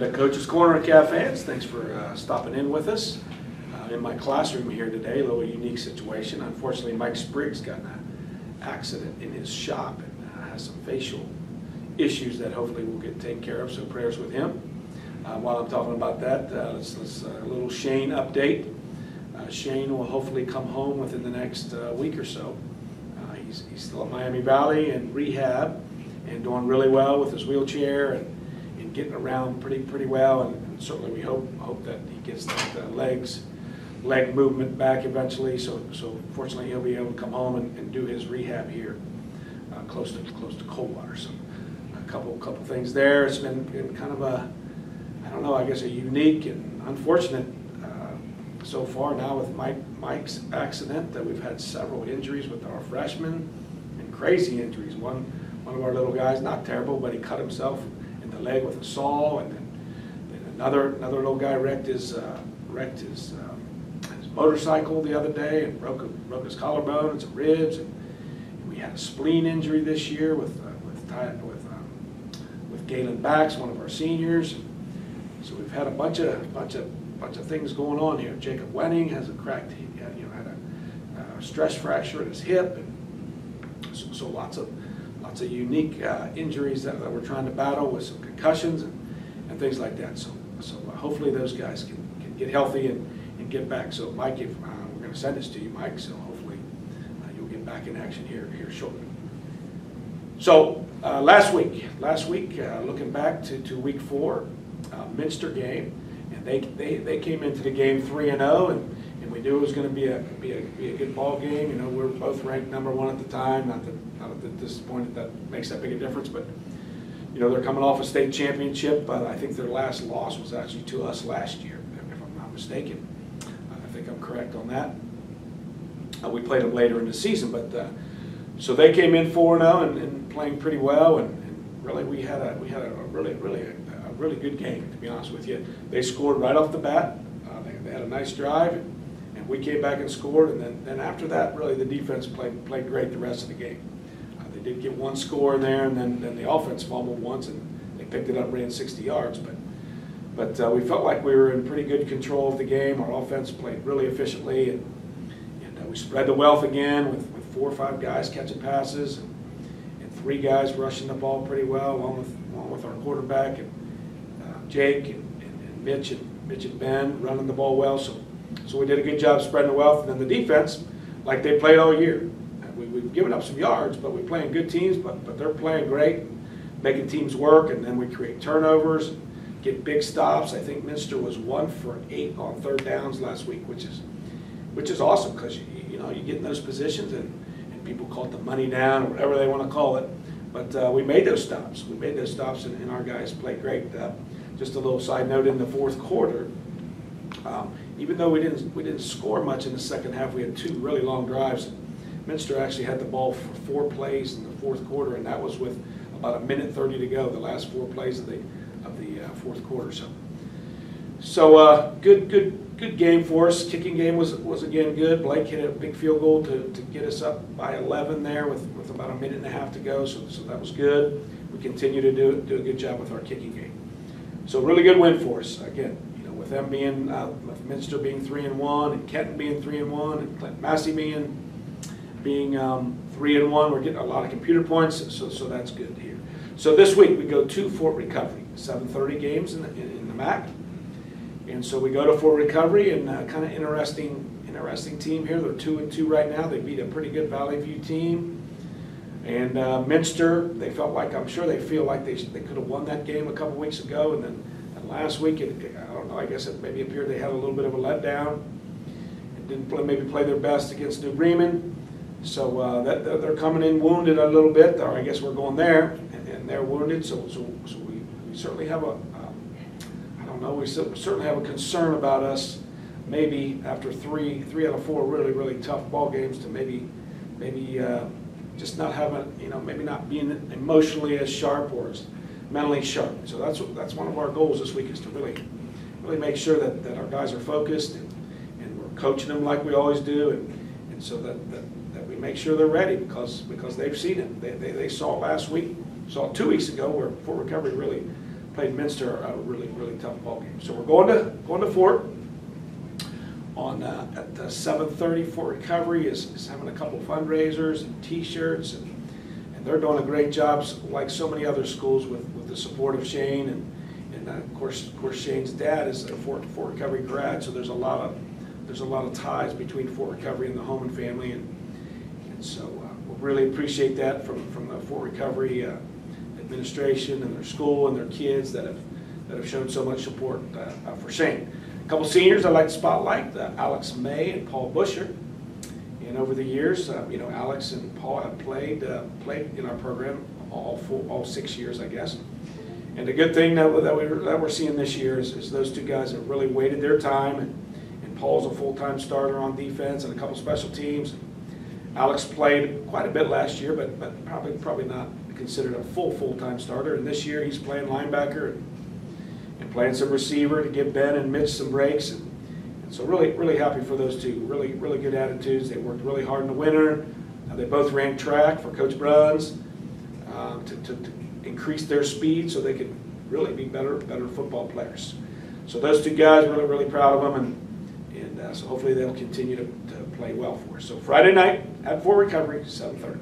to Coach's Corner Cafes. Thanks for stopping in with us. In my classroom here today, a little unique situation. Unfortunately, Mike Spriggs got in an accident in his shop and has some facial issues that hopefully will get taken care of, so prayers with him. While I'm talking about that, let's a little Shane update. Shane will hopefully come home within the next week or so. He's still at Miami Valley in rehab and doing really well with his wheelchair and getting around pretty well, and certainly we hope that he gets that leg movement back eventually. So fortunately he'll be able to come home and do his rehab here, close to Coldwater. So a couple things there. It's been kind of a, I don't know, I guess a unique and unfortunate so far now with Mike's accident, that we've had several injuries with our freshmen, and crazy injuries. One of our little guys, not terrible, but he cut himself in the leg with a saw, and then another little guy wrecked his motorcycle the other day and broke his collarbone and some ribs, and we had a spleen injury this year with Galen Bax, one of our seniors. So we've had a bunch of things going on here. Jacob Wenning has a cracked, had a stress fracture in his hip, and so lots of unique injuries that we're trying to battle with, some concussions and things like that. So hopefully those guys can get healthy and get back. So Mike, we're going to send this to you, Mike. So hopefully you'll get back in action here shortly. So last week, looking back to week 4, Minster game, and they came into the game 3-0, and we knew it was going to be a good ball game. You know, we were both ranked #1 at the time. Not at this point that makes that big a difference, but you know, they're coming off a state championship. But I think their last loss was actually to us last year, if I'm not mistaken. I think I'm correct on that. We played them later in the season, but so they came in 4-0 and playing pretty well, and really we had a really good game, to be honest with you. They scored right off the bat. They had a nice drive, and we came back and scored, and then after that, really the defense played great the rest of the game. They did get one score in there, and then the offense fumbled once, and they picked it up, ran 60 yards. But we felt like we were in pretty good control of the game. Our offense played really efficiently, and we spread the wealth again with 4 or 5 guys catching passes, and 3 guys rushing the ball pretty well, along with our quarterback and Jake and Mitch and Ben running the ball well. So we did a good job spreading the wealth. And then the defense, like they played all year. We've given up some yards, but we're playing good teams, but they're playing great, making teams work, and then we create turnovers, get big stops. I think Minster was 1 for 8 on 3rd downs last week, which is awesome, because you get in those positions and people call it the money down or whatever they want to call it. But we made those stops. We made those stops, and our guys played great. Just a little side note, in the 4th quarter, even though we didn't score much in the second half, we had 2 really long drives. Minster actually had the ball for 4 plays in the 4th quarter, and that was with about 1:30 to go, the last 4 plays of the 4th quarter. So good game for us. Kicking game was again good. Blake hit a big field goal to get us up by 11 there with about 1.5 minutes to go. So that was good. We continue to do a good job with our kicking game. So really good win for us. Again, with them being, with Minster being 3-1, and Kenton being 3-1, and Clinton Massey being 3-1, we're getting a lot of computer points. So that's good here. So this week we go to Fort Recovery, 7:30 games in the MAC, and so we go to Fort Recovery, and kind of interesting team here. They're 2-2 right now. They beat a pretty good Valley View team. And Minster, I'm sure they feel like they could have won that game a couple weeks ago, and then last week, I don't know, I guess it maybe appeared they had a little bit of a letdown and didn't maybe play their best against New Bremen. So they're coming in wounded a little bit, or I guess we're going there, and they're wounded. So we certainly have we certainly have a concern about us, maybe after three out of 4 really tough ball games, to maybe just not having, maybe not being emotionally as sharp or as mentally sharp. So that's one of our goals this week, is to really make sure that our guys are focused, and we're coaching them like we always do, and so that we make sure they're ready, because they've seen it. They saw it last week, saw it 2 weeks ago, where Fort Recovery really played Minster a really, really tough ball game. So we're going to Fort on at 7:30. Fort Recovery is having a couple fundraisers and T-shirts, and they're doing a great job, like so many other schools, with the support of Shane, and of course Shane's dad is a Fort Recovery grad, so there's a lot of ties between Fort Recovery and the Holman family, and so we really appreciate that from the Fort Recovery administration and their school and their kids that have shown so much support for Shane. A couple seniors I'd like to spotlight: Alex May and Paul Busher. And over the years, Alex and Paul have played in our program all 6 years, I guess. And the good thing that we're seeing this year is those two guys have really waited their time. And Paul's a full-time starter on defense and a couple special teams. Alex played quite a bit last year, but probably not considered a full-time starter. And this year he's playing linebacker and playing some receiver to give Ben and Mitch some breaks. And so really happy for those two. Really good attitudes. They worked really hard in the winter. They both ran track for Coach Bruns to increase their speed so they could really be better football players. So those two guys, really proud of them, and so hopefully they'll continue to play well for us. So Friday night at Fort Recovery, 7:30.